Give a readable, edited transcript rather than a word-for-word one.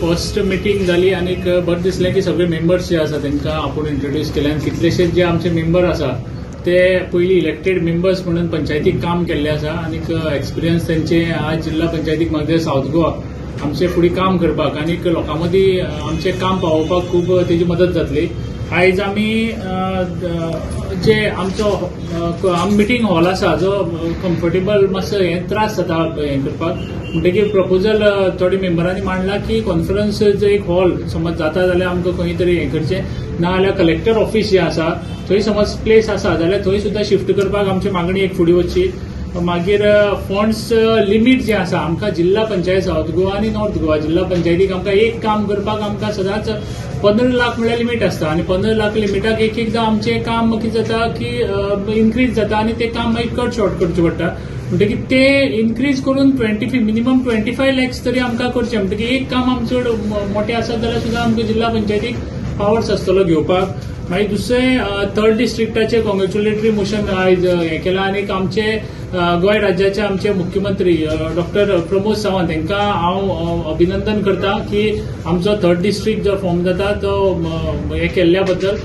First meeting जाली आणि बरें दिसलें की सगळे मेंबर्स जे आसा तांकां आपूण इंट्रोड्यूस केले आनी कितलेशेच जे आमचे मेंबर आसा ते पयलीं इलेक्टेड मेंबर्स म्हणून पंचायतीक काम केल्ले आसा आणि एक्सपिरियन्स त्यांचे आज जिल्हा पंचायतीक मागीर साऊथ गोवा आमचे फुडें काम करपाक आणि लोकां मदीं आमचें काम पावोवपाक खूब तेजी मदत जातली. आयज आमी जे आमचो मिटींग हॉल आसा जो कम्फर्टेबल मातसो हें त्रास जाता हें करपाक म्हणटकीर प्रपोजल थोड्या मेंबरांनी मांडला की कॉन्फरन्स एक हॉल समज जाता जाल्यार आमकां खंय तरी हें करचें ना जाल्यार कलेक्टर ऑफिस जें आसा थंय समज प्लेस आसा जाल्यार थंय सुद्दां शिफ्ट करपाक आमची मागणी एक फुडें वचची. मागीर फंड्स लिमीट जे आसा आमकां जिल्हा पंचायत साऊथ गोवा आनी नॉर्थ गोवा जिल्हा पंचायतीक आमकां एक काम करपाक आमकां सदांच 15 लाख म्हळ्यार लिमीट आसता आणि 15 लाख लिमिटाक एकदां आमचें काम कितें जाता की इन्क्रीज जाता आणि ते काम मागीर कट शॉर्ट करचें पडटा म्हणटकीर ते इन्क्रीज करून मिनिमम 25 लॅक्स तरी आमकां करचें म्हणटकीर एक काम आमचो मोठें आसत जाल्यार सुद्दां आमकां जिल्हा पंचायतीक पावर्स आसतलो घेवपाक. मागीर दुसरें थर्ड डिस्ट्रिक्टाचें कॉंग्रेच्युलेटरी मोशन आयज हें केलां आनी आमचे गोंय राज्याचे आमचे मुख्यमंत्री डॉक्टर प्रमोद सावंत हांकां हांव अभिनंदन करता की आमचो थर्ड डिस्ट्रिक्ट जो फॉर्म जाता तो हें केल्ल्या बद्दल.